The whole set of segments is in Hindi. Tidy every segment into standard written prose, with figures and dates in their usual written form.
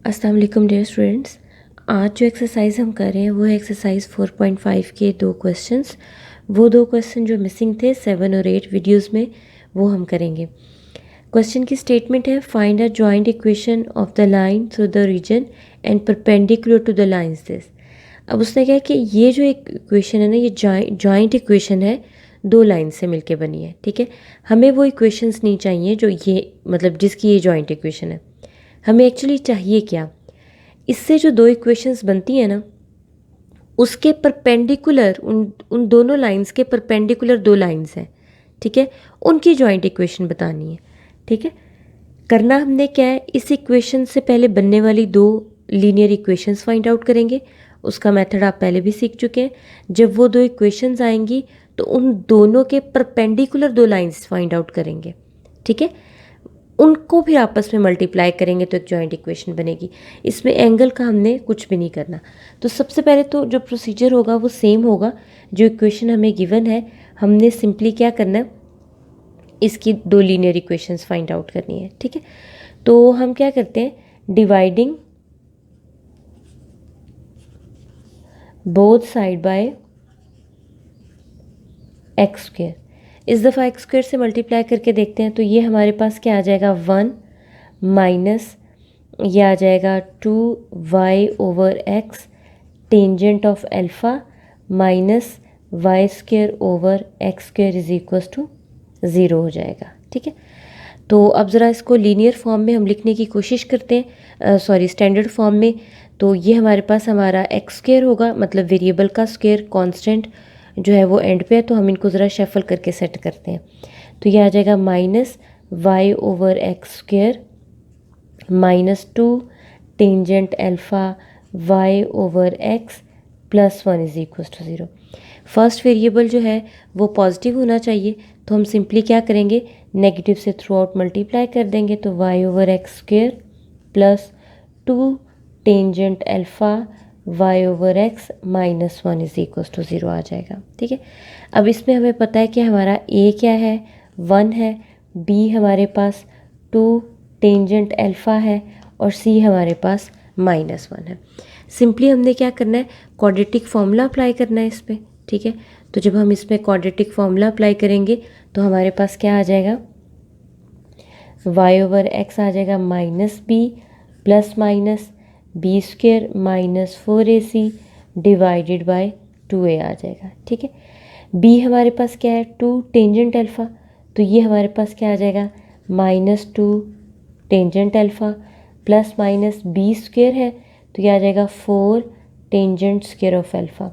अस्सलाम वालेकुम डियर स्टूडेंट्स। आज जो एक्सरसाइज हम कर रहे हैं वो है एक्सरसाइज 4.5 के दो क्वेश्चंस। वो दो क्वेश्चन जो मिसिंग थे 7 और 8 वीडियोस में, वो हम करेंगे। क्वेश्चन की स्टेटमेंट है, find a joint equation of the line through the origin and perpendicular to the lines this. अब उसने कहा कि ये जो एक इक्वेशन है ना, ये जॉइंट इक्वेशन है, दो लाइन से मिलके बनी है। ठीक है, हमें वो इक्वेशंस नहीं चाहिए जो ये मतलब जिसकी ये जॉइंट इक्वेशन है। हमें एक्चुअली चाहिए क्या, इससे जो दो इक्वेशंस बनती हैं ना, उसके परपेंडिकुलर उन उन दोनों लाइंस के परपेंडिकुलर दो लाइंस हैं। ठीक है, उनकी जॉइंट इक्वेशन बतानी है। ठीक है, करना हमने क्या है, इस इक्वेशन से पहले बनने वाली दो लीनियर इक्वेशंस फाइंड आउट करेंगे। उसका मेथड आप पहले भी सीख चुके हैं। जब वो दो इक्वेशंस आएंगी तो उन दोनों के परपेंडिकुलर दो लाइंस फाइंड आउट करेंगे। ठीक है, उनको भी आपस में मल्टीप्लाई करेंगे तो एक जॉइंट इक्वेशन बनेगी। इसमें एंगल का हमने कुछ भी नहीं करना। तो सबसे पहले तो जो प्रोसीजर होगा वो सेम होगा। जो इक्वेशन हमें गिवन है, हमने सिंपली क्या करना है, इसकी दो लीनियर इक्वेशंस फाइंड आउट करनी है। ठीक है, तो हम क्या करते हैं, dividing both side by x square. इस दफ़ा एक्स स्क्वेयर से मल्टीप्लाई करके देखते हैं तो ये हमारे पास क्या आ जाएगा, 1 माइनस ये आ जाएगा 2y/x tangent of alpha minus y² / x² = 0 हो जाएगा। ठीक है, तो अब ज़रा इसको लीनियर फॉर्म में हम लिखने की कोशिश करते हैं, स्टैंडर्ड फॉर्म में। तो ये हमारे पास हमारा x² होगा, मतलब वेरिएबल का स्क्वायर, कांस्टेंट जो है वो एंड पे है, तो हम इनको ज़रा शफल करके सेट करते हैं। तो ये आ जाएगा minus y/x² -2 tangent alpha y/x + 1 = 0। First variable जो है वो पॉजिटिव होना चाहिए, तो हम सिंपली क्या करेंगे, नेगेटिव से थ्रू आउट मल्टीप्लाई कर देंगे। तो y/x² + 2 टेंजेंट अल्फ़ा y/x - 1 = 0 आ जाएगा। ठीक है, अब इसमें हमें पता है कि हमारा a क्या है, 1 है, b हमारे पास 2 टेंजेंट अल्फ़ा है और c हमारे पास -1 है। सिंपली हमने क्या करना है, क्वाड्रेटिक फार्मूला अप्लाई करना है इस पर। ठीक है, तो जब हम इसमें क्वाड्रेटिक फार्मूला अप्लाई करेंगे तो हमारे पास क्या आ जाएगा, y/x आ जाएगा -b plus minus b² - 4ac divided by 2a आ जाएगा। ठीक है, b हमारे पास क्या है, 2 टेंजेंट अल्फ़ा, तो ये हमारे पास क्या आ जाएगा, -2 tangent alpha plus minus b² है, तो ये आ जाएगा 4 tangent square of alpha.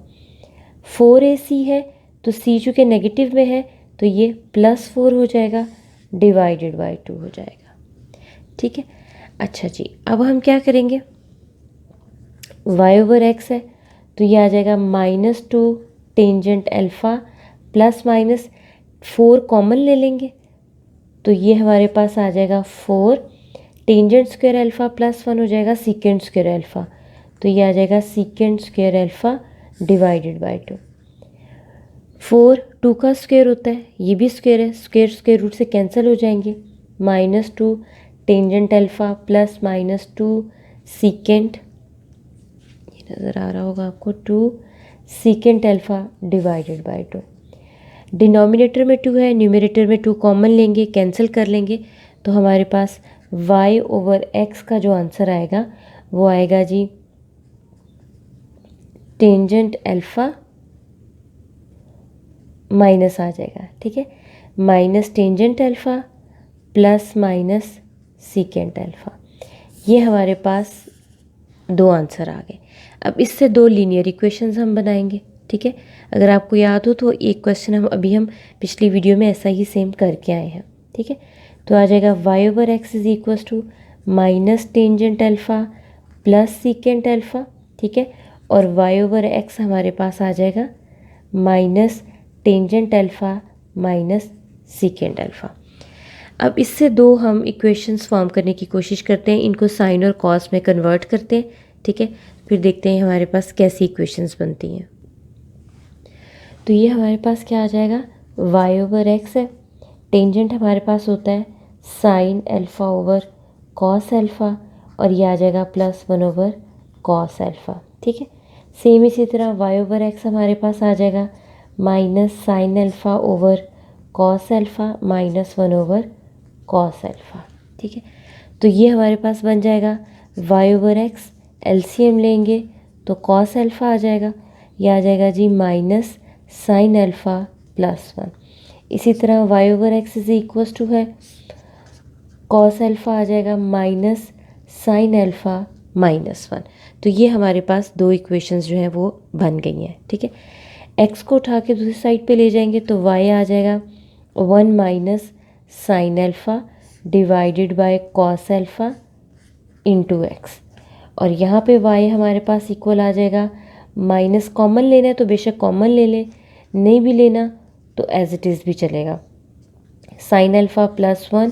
4ac है तो c चूँकि नेगेटिव में है तो ये +4 हो जाएगा डिवाइडेड बाय 2 हो जाएगा। ठीक है, अच्छा जी, अब हम क्या करेंगे, y/x है तो ये आ जाएगा -2 tangent alpha plus minus 4 common ले लेंगे, तो ये हमारे पास आ जाएगा 4 टेंजेंट स्क्वायर अल्फ़ा प्लस 1 हो जाएगा सीकेंड स्क्वायर अल्फ़ा, तो ये आ जाएगा secant square alpha divided by 2। 4 2 का स्क्वायर होता है, ये भी स्क्वायर है, स्क्वायर रूट से कैंसिल हो जाएंगे। -2 टेंजेंट अल्फ़ा प्लस -2 सीकेंट, ये नज़र आ रहा होगा आपको, 2 secant alpha divided by 2। Denominator में 2 है, न्यूमरेटर में 2 कॉमन लेंगे, कैंसिल कर लेंगे, तो हमारे पास y/x का जो आंसर आएगा वो आएगा जी टेंजेंट अल्फ़ा माइनस आ जाएगा। ठीक है, minus tangent alpha plus minus secant alpha, ये हमारे पास दो आंसर आ गए। अब इससे दो लीनियर इक्वेशंस हम बनाएंगे। ठीक है, अगर आपको याद हो तो एक क्वेश्चन हम पिछली वीडियो में ऐसा ही सेम करके आए हैं। ठीक है, तो आ जाएगा y/x = minus tangent alpha plus secant alpha. ठीक है, और y/x हमारे पास आ जाएगा minus tangent alpha minus secant alpha. अब इससे दो हम इक्वेशंस फॉर्म करने की कोशिश करते हैं, इनको साइन और कॉस में कन्वर्ट करते हैं। ठीक है, फिर देखते हैं हमारे पास कैसी इक्वेशंस बनती हैं। तो ये हमारे पास क्या आ जाएगा, y/x है, टेंजेंट हमारे पास होता है sine alpha over cos alpha, और ये आ जाएगा +1/cos अल्फ़ा। ठीक है, सेम इसी तरह y/x हमारे पास आ जाएगा -sin अल्फ़ा/cos अल्फ़ा -1/cos अल्फ़ा। ठीक है, तो ये हमारे पास बन जाएगा y/x, एलसीएम लेंगे तो cos अल्फ़ा आ जाएगा, यह आ जाएगा जी -sin अल्फ़ा +1। इसी तरह y/x इज इक्वल्स टू है cos अल्फ़ा आ जाएगा -sin अल्फ़ा -1। तो ये हमारे पास दो इक्वेशंस जो हैं वो बन गई हैं। ठीक है, x को उठा के दूसरी साइड पे ले जाएंगे तो y आ जाएगा 1 - sin alpha divided by cos alpha into x, और यहाँ पे y हमारे पास इक्वल आ जाएगा, माइनस कॉमन लेना है तो बेशक कॉमन ले लें, नहीं भी लेना तो एज इट इज़ भी चलेगा। sin alpha +1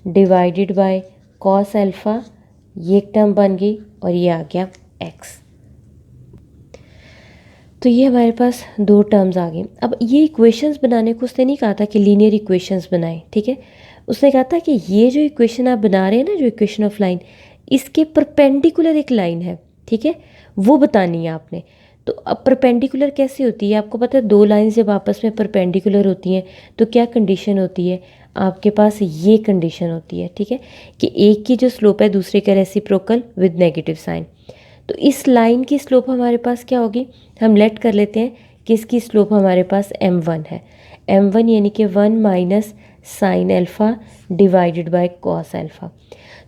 divided bye cos alpha, ये एक टर्म बन गई और ये आ गया x। तो ये हमारे पास दो टर्म्स आ गए। अब ये इक्वेशंस बनाने को उसने नहीं कहा था कि लीनियर इक्वेशंस बनाएं। ठीक है, उसने कहा था कि ये जो इक्वेशन आप बना रहे हैं ना, जो इक्वेशन ऑफ लाइन, इसके परपेंडिकुलर एक लाइन है। ठीक है, वो बतानी है आपने। तो अब परपेंडिकुलर कैसे होती है, आपको पता है दो लाइन जब आपस में परपेंडिकुलर होती हैं तो क्या कंडीशन होती है, आपके पास ये कंडीशन होती है। ठीक है, कि एक की जो स्लोप है दूसरे का रेसिप्रोकल विद नेगेटिव साइन। तो इस लाइन की स्लोप हमारे पास क्या होगी, हम लेट कर लेते हैं कि इसकी स्लोप हमारे पास m1 है। m1 यानी कि 1 - sin alpha divided by cos alpha.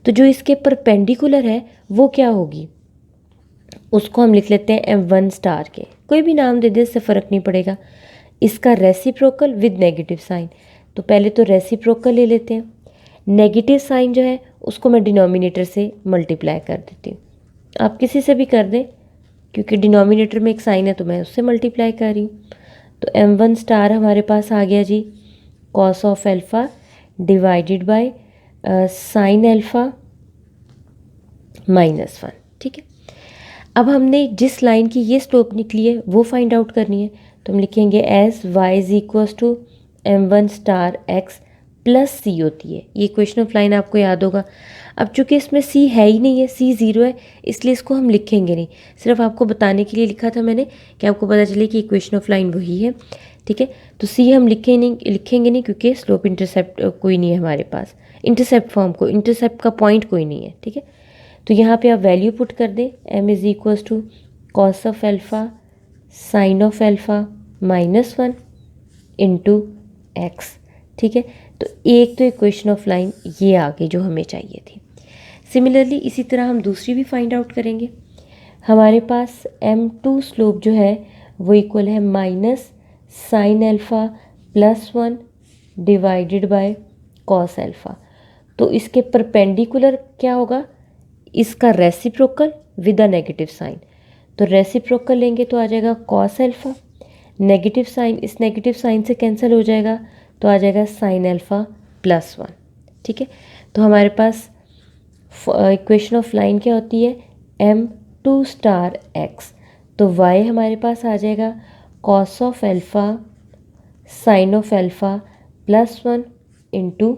तो जो इसके परपेंडिकुलर है वो क्या होगी, उसको हम लिख लेते हैं m1 स्टार के, कोई भी नाम दे दे, इससे फ़र्क नहीं पड़ेगा। इसका रेसिप्रोकल विद नेगेटिव साइन, तो पहले तो रेसिप्रोकल ले लेते हैं। नेगेटिव साइन जो है उसको मैं डिनोमिनेटर से मल्टीप्लाई कर देती हूँ, आप किसी से भी कर दें, क्योंकि डिनोमिनेटर में एक साइन है तो मैं उससे मल्टीप्लाई कर रही हूँ। तो m1 स्टार हमारे पास आ गया जी cos of alpha divided by sin alpha -1। ठीक है, अब हमने जिस लाइन की ये स्लोप निकली है वो फाइंड आउट करनी है, तो हम लिखेंगे as y is equals to m1 star x plus c होती है। ये इक्वेशन ऑफ लाइन आपको याद होगा। अब चूंकि इसमें c है ही नहीं है, c 0 है, इसलिए इसको हम लिखेंगे नहीं, सिर्फ आपको बताने के लिए लिखा था मैंने कि आपको पता चले कि इक्वेशन ऑफ लाइन वही है। ठीक है, तो c हम लिखेंगे नहीं क्योंकि स्लोप इंटरसेप्ट कोई नहीं है हमारे पास, इंटरसेप्ट फॉर्म को, इंटरसेप्ट का पॉइंट कोई नहीं है। ठीक है, तो यहाँ पे आप वैल्यू पुट कर दें, m is equals to cos of alpha sine of alpha -1 into X. ठीक है, तो एक तो इक्वेशन ऑफ लाइन ये आ गई जो हमें चाहिए थी। सिमिलरली इसी तरह हम दूसरी भी फाइंड आउट करेंगे। हमारे पास m2 स्लोप जो है वो इक्वल है -sin alpha +1 divided by cos alpha. तो इसके परपेंडिकुलर क्या होगा, इसका reciprocal with a negative sign. तो रेसिप्रोकल लेंगे तो आ जाएगा कॉस अल्फ़ा, नेगेटिव साइन इस नेगेटिव साइन से कैंसिल हो जाएगा तो आ जाएगा sin अल्फ़ा +1। ठीक है, तो हमारे पास इक्वेशन ऑफ लाइन क्या होती है, m2 स्टार x, तो y हमारे पास आ जाएगा cos of alpha sine of alpha +1 into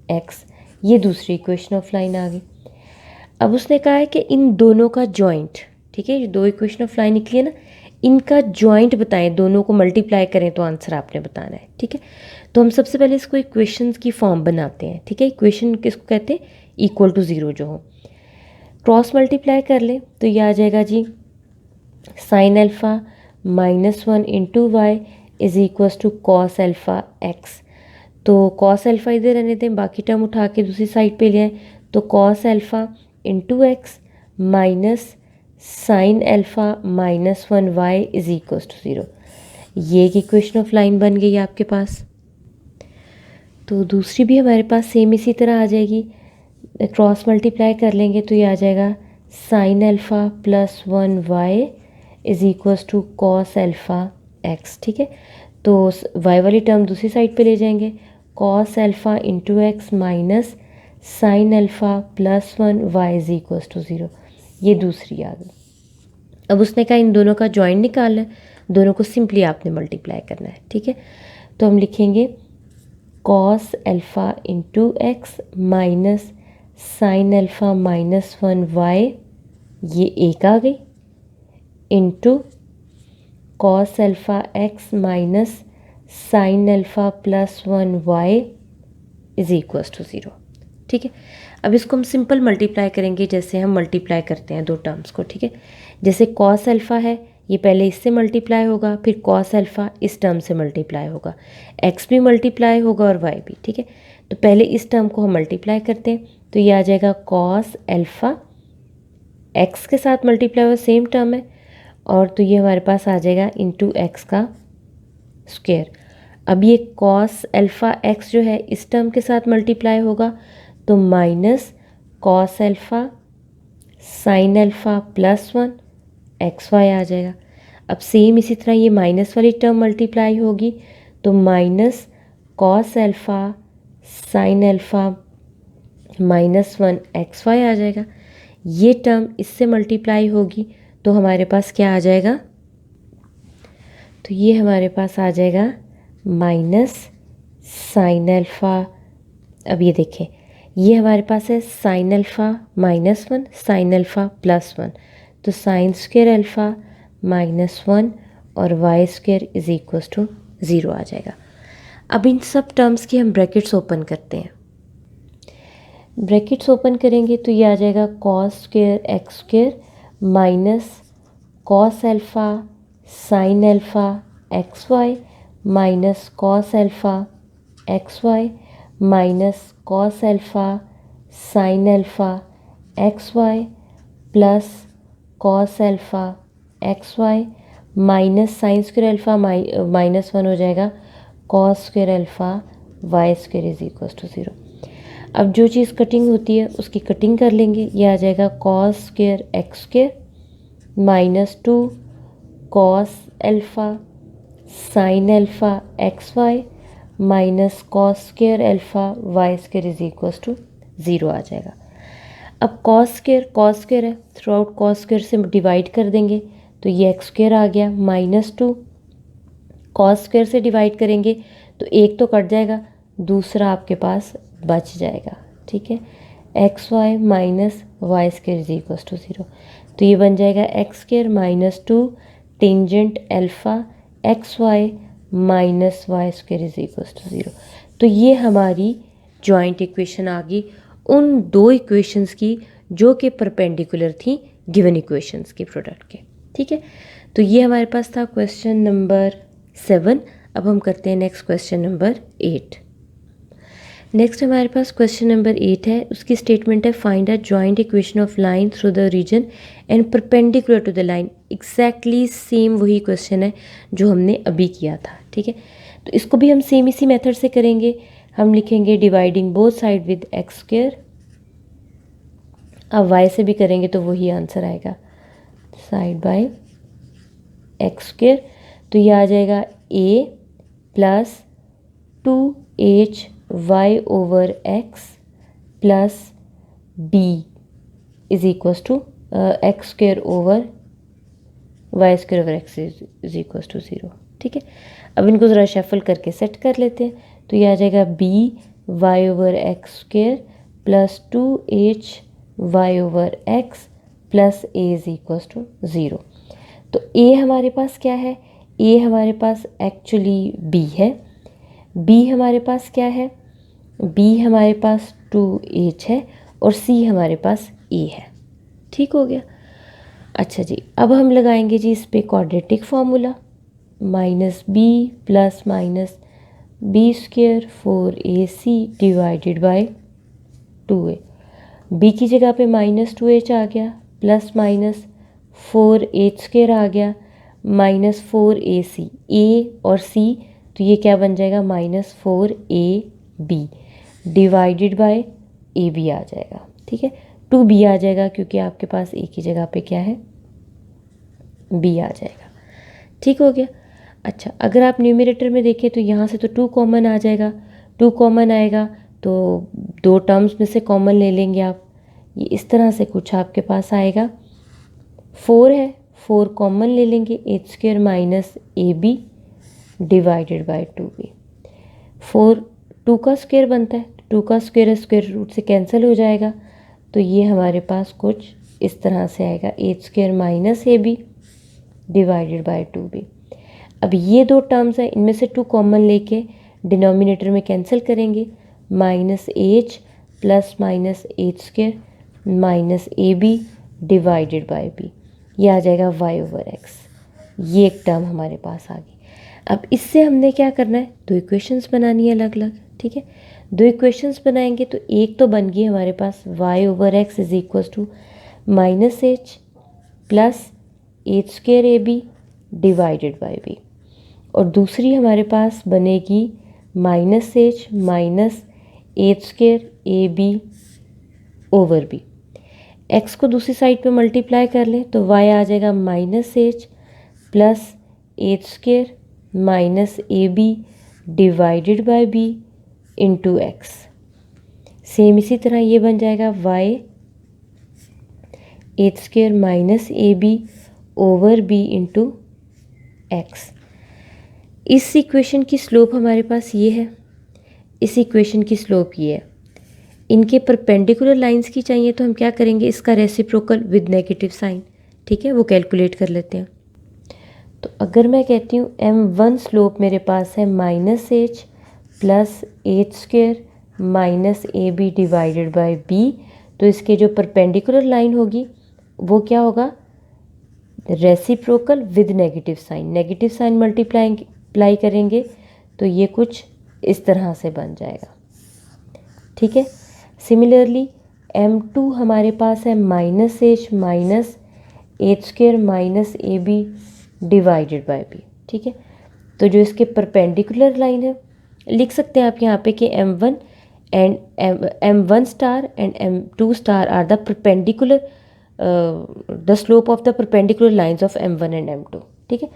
x. ये दूसरी इक्वेशन ऑफ लाइन आ गई। अब उसने कहा है कि इन दोनों का जॉइंट, ठीक है, ये दो इक्वेशन ऑफ लाइन निकली है ना, इनका जॉइंट बताएं, दोनों को मल्टीप्लाई करें तो आंसर आपने बताना है। ठीक है, तो हम सबसे पहले इसको इक्वेशंस की फॉर्म बनाते हैं। ठीक है, इक्वेशन किसको कहते हैं, इक्वल टू 0 जो हो, क्रॉस मल्टीप्लाई कर ले तो ये आ जाएगा जी sine alpha -1 into Y is equals to cos alpha X. तो कॉस अल्फ़ा इधर रहने दें, बाकी टर्म उठा के दूसरी साइड पे ले आए, तो cos alpha into X minus sine alpha -1 Y is equals to 0। ये एक इक्वेशन ऑफ लाइन बन गई आपके पास। तो दूसरी भी हमारे पास सेम इसी तरह आ जाएगी, क्रॉस मल्टीप्लाई कर लेंगे तो ये आ जाएगा sine alpha +1 Y is equals to cos alpha X. ठीक है, तो वाई वाली टर्म दूसरी साइड पे ले जाएंगे, cos alpha into X minus sine alpha +1 Y is equals to 0। ये दूसरी आ गई। अब उसने कहा इन दोनों का जॉइंट निकालना है, दोनों को सिंपली आपने मल्टीप्लाई करना है। ठीक है, तो हम लिखेंगे cos alpha into X minus sine alpha -1 y, ये एक आ गई, into cos alpha x minus sine alpha +1 y is equals to 0। ठीक है, अब इसको हम सिंपल मल्टीप्लाई करेंगे जैसे हम मल्टीप्लाई करते हैं दो टर्म्स को। ठीक है, जैसे कॉस अल्फ़ा है, ये पहले इससे मल्टीप्लाई होगा, फिर कॉस अल्फ़ा इस टर्म से मल्टीप्लाई होगा, x भी मल्टीप्लाई होगा और y भी। ठीक है, तो पहले इस टर्म को हम मल्टीप्लाई करते हैं, तो ये आ जाएगा कॉस अल्फ़ा, x के साथ मल्टीप्लाई हुआ सेम टर्म है, और तो ये हमारे पास आ जाएगा इंटू एक्स का स्क्वायर। अब ये कॉस अल्फ़ा x जो है इस टर्म के साथ मल्टीप्लाई होगा, तो minus cos alpha sine alpha +1 xy आ जाएगा। अब सेम इसी तरह ये माइनस वाली टर्म मल्टीप्लाई होगी, तो minus cos alpha sine alpha -1 xy आ जाएगा। ये टर्म इससे मल्टीप्लाई होगी, तो हमारे पास क्या आ जाएगा, तो ये हमारे पास आ जाएगा माइनस साइन अल्फ़ा। अब ये देखें, ये हमारे पास है साइन अल्फ़ा -1 साइन अल्फ़ा +1, तो साइन स्क्वायर अल्फ़ा -1 और Y square is equals to 0 आ जाएगा। अब इन सब टर्म्स की हम ब्रैकेट्स ओपन करते हैं। ब्रैकेट्स ओपन करेंगे तो ये आ जाएगा cos square X square minus cos alpha sine alpha X Y minus cos alpha X Y minus cos alpha sine alpha X Y plus cos alpha X Y minus sine square alpha -1 हो जाएगा, cos square alpha Y square is equals to 0। अब जो चीज़ कटिंग होती है उसकी कटिंग कर लेंगे, ये आ जाएगा cos square X square -2 cos alpha sine alpha X Y minus cos square alpha Y square is equals to 0 आ जाएगा। अब कॉस स्क्वायर है, थ्रू आउट कॉस स्क्वायर से डिवाइड कर देंगे, तो ये एक्स स्क्वायर आ गया, -2 कॉस स्क्वायर से डिवाइड करेंगे तो एक तो कट जाएगा, दूसरा आपके पास बच जाएगा। ठीक है, X Y minus Y square is equals to 0, तो ये बन जाएगा X square -2 tangent alpha X Y minus Y square is equals to 0। तो ये हमारी जॉइंट इक्वेशन आ गई उन दो इक्वेशंस की जो कि परपेंडिकुलर थी गिवन इक्वेशंस के प्रोडक्ट के। ठीक है, तो ये हमारे पास था क्वेश्चन नंबर 7। अब हम करते हैं नेक्स्ट क्वेश्चन नंबर 8। नेक्स्ट हमारे पास क्वेश्चन नंबर 8 है, उसकी स्टेटमेंट है find a joint equation of line through the origin and perpendicular to the line. Exactly same वही क्वेश्चन है जो हमने अभी किया था। ठीक है, तो इसको भी हम सेम इसी मेथड से करेंगे। हम लिखेंगे dividing both side with x square, अब वाई से भी करेंगे तो वही आंसर आएगा, साइड बाय एक्स स्क्वायर, तो ये आ जाएगा a plus 2h y over x plus b is equals to X square over Y square over X is equals to 0। ठीक है, अब इनको ज़रा शफल करके सेट कर लेते हैं, तो ये आ जाएगा b Y over X square plus 2h Y over x plus a is equals to 0। तो a हमारे पास क्या है, a हमारे पास एक्चुअली b है, b हमारे पास क्या है, b हमारे पास 2h है और c हमारे पास a है। ठीक हो गया। अच्छा जी, अब हम लगाएंगे जी इस पे quadratic formula, -b plus minus b square 4ac divided by 2a। b की जगह पे -2h आ गया, प्लस माइनस 4h स्क्वायर आ गया, -4ac, a और c, तो ये क्या बन जाएगा -4ab डिवाइडेड बाय ab आ जाएगा। ठीक है, 2b आ जाएगा क्योंकि आपके पास a की जगह पे क्या है, b आ जाएगा। ठीक हो गया। अच्छा, अगर आप न्यूमरेटर में देखें तो यहाँ से तो 2 कॉमन आ जाएगा, 2 कॉमन आएगा तो दो टर्म्स में से कॉमन ले लेंगे आप, ये इस तरह से कुछ आपके पास आएगा। 4 है, 4 कॉमन ले लेंगे, H square minus A B divided by 2b। 4 2 का स्क्वायर बनता है, 2 का स्क्वायर स्क्वायर रूट से कैंसिल हो जाएगा, तो ये हमारे पास कुछ इस तरह से आएगा, H square minus A B divided by 2b। अब ये दो टर्म्स हैं, इनमें से 2 कॉमन लेके डिनोमिनेटर में कैंसिल करेंगे, minus H plus minus H square minus A B divided by B, ये आ जाएगा y ओवर x। ये एक टर्म हमारे पास आ गई। अब इससे हमने क्या करना है, 2 इक्वेशंस बनानी है अलग अलग, ठीक है। 2 इक्वेशंस बनाएंगे तो एक तो बन गई हमारे पास y over x is equal to minus H plus H square A B divided by B, और दूसरी हमारे पास बनेगी minus H minus H square A B over B. X को दूसरी साइड पे मल्टीप्लाई कर लें तो y आ जाएगा minus H plus H square minus A B divided by B into X. Same इसी तरह ये बन जाएगा y H square minus A B over B into X. इस इक्वेशन की स्लोप हमारे पास ये है, इस इक्वेशन की स्लोप ये है। इनके परपेंडिकुलर लाइंस की चाहिए तो हम क्या करेंगे, इसका रेसिप्रोकल विद नेगेटिव साइन, ठीक है, वो कैलकुलेट कर लेते हैं। तो अगर मैं कहती हूँ m1 स्लोप मेरे पास है minus H plus H square minus A B divided by B, तो इसके जो परपेंडिकुलर लाइन होगी वो क्या होगा, reciprocal with negative sign multiply करेंगे तो ये कुछ इस तरह से बन जाएगा, ठीक है। सिमिलरली m2 हमारे पास है minus H square minus A B divided by B, ठीक है। तो जो इसके परपेंडिकुलर लाइन है लिख सकते हैं आप यहाँ पे कि m1 and m1 star and m2 star are the perpendicular the slope of the perpendicular lines of m1 and m2, ठीक है।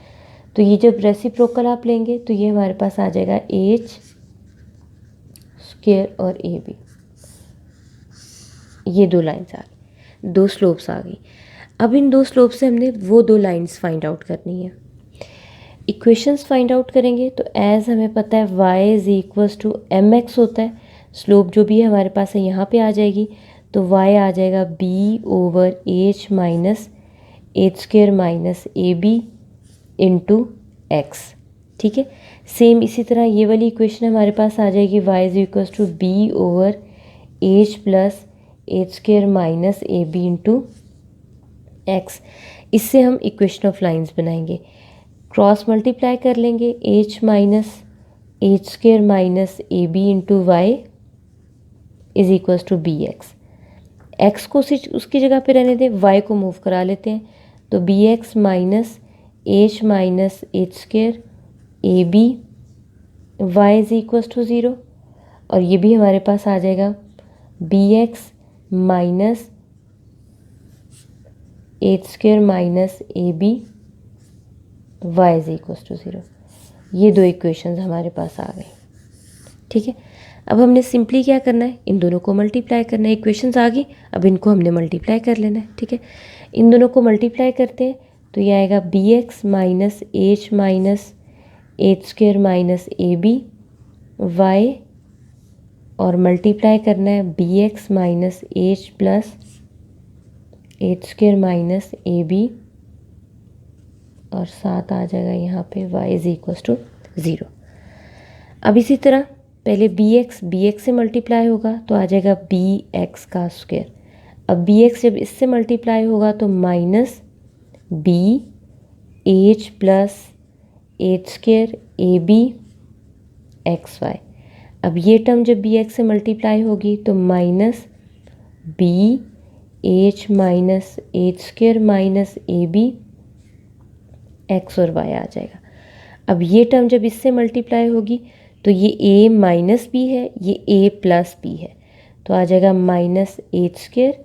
तो ये जब रेसिप्रोकल आप लेंगे तो ये हमारे पास आ जाएगा एच स्क्वायर और ए बी, ये 2 लाइंस आ गई, 2 स्लोप्स आ गई। अब इन 2 स्लोप से हमने वो 2 लाइंस फाइंड आउट करनी है। इक्वेशंस फाइंड आउट करेंगे तो एज हमें पता है y is equals to M X होता है, स्लोप जो भी है हमारे पास है यहाँ पे आ जाएगी, तो y आ जाएगा b over H minus H square minus A B into X, ठीक है। सेम इसी तरह ये वाली इक्वेशन हमारे पास आ जाएगी y is equals to b over H plus H square minus A B into X. इससे हम इक्वेशन ऑफ लाइंस बनाएंगे, क्रॉस मल्टीप्लाई कर लेंगे, H minus H square minus A B into Y is equals to B X. X को उसकी जगह पे रहने दें, वाई को मूव करा लेते हैं, तो B X minus H square A B Y is equals to 0, और ये भी हमारे पास आ जाएगा B X minus H square minus A B Y is equals to 0। ये 2 इक्वेशंस हमारे पास आ गई, ठीक है। अब हमने सिंपली क्या करना है, इन दोनों को मल्टीप्लाई करना है। इक्वेशंस आ गई, अब इनको हमने मल्टीप्लाई कर लेना है, ठीक है। इन दोनों को मल्टीप्लाई करते हैं तो ये आएगा B X minus H square minus A B Y, और मल्टीप्लाई करना है B X minus H plus H square minus A B, और साथ आ जाएगा यहाँ पे y इज इक्वल्स टू 0। अब इसी तरह पहले बी एक्स से मल्टीप्लाई होगा तो आ जाएगा बी एक्स का स्क्वायर। अब बी एक्स जब इससे मल्टीप्लाई होगा तो minus B H plus H square A B X Y. अब ये टर्म जब बी एक्स से मल्टीप्लाई होगी तो minus B H minus H square minus A B X और वाई आ जाएगा। अब ये टर्म जब इससे मल्टीप्लाई होगी तो ये a माइनस बी है, ये a प्लस बी है, तो आ जाएगा माइनस एच स्क्वायर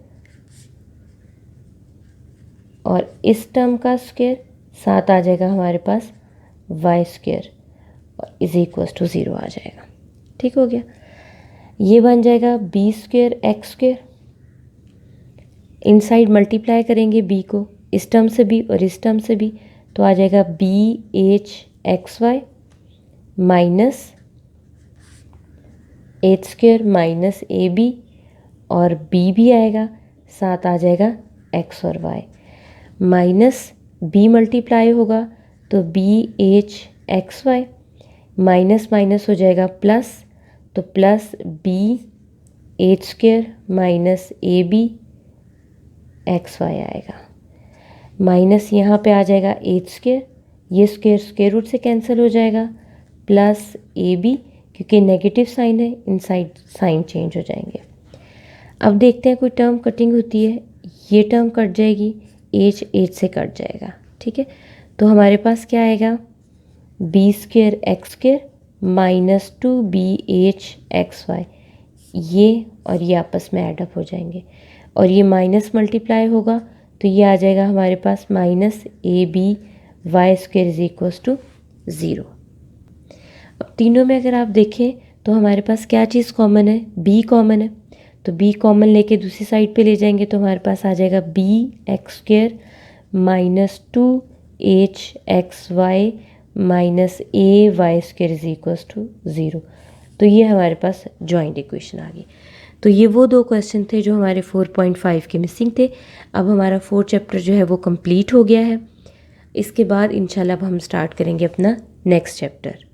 और इस टर्म का स्क्वायर साथ आ जाएगा हमारे पास वाई स्क्वायर और इज इक्वल्स टू 0 आ जाएगा। ठीक हो गया। ये बन जाएगा B square X square, inside multiply करेंगे b को इस टर्म से भी और इस टर्म से भी, तो आ जाएगा B H X Y minus H square minus A B और b भी आएगा साथ आ जाएगा x और y, माइनस b मल्टीप्लाई होगा तो BH(xy), माइनस माइनस हो जाएगा प्लस, तो प्लस BH² माइनस ABXY आएगा, माइनस यहाँ पे आ जाएगा H², ये स्क्वायर रूट से कैंसिल हो जाएगा, प्लस AB, क्योंकि नेगेटिव साइन है इनसाइड साइन चेंज हो जाएंगे। अब देखते हैं कोई टर्म कटिंग होती है, ये टर्म कट जाएगी, H से कट जाएगा, ठीक है। तो हमारे पास क्या आएगा, B² माइनस 2BHXY, ये और ये आपस में ऐडअप हो जाएंगे और ये माइनस मल्टीप्लाई होगा तो ये आ जाएगा हमारे पास माइनस ABY² = 0। अब तीनों में अगर आप देखें तो हमारे पास क्या चीज़ कॉमन है, B कॉमन है, तो B कॉमन लेके दूसरी साइड पे ले जाएंगे तो हमारे पास आ जाएगा BX² minus 2HXY minus AY² = 0। तो ये हमारे पास जॉइंट इक्वेशन आ गई। तो ये वो दो क्वेश्चन थे जो हमारे 4.5 के मिसिंग थे। अब हमारा 4th चैप्टर जो है वो कंप्लीट हो गया है। इसके बाद इंशाल्लाह अब हम स्टार्ट करेंगे अपना नेक्स्ट चैप्टर।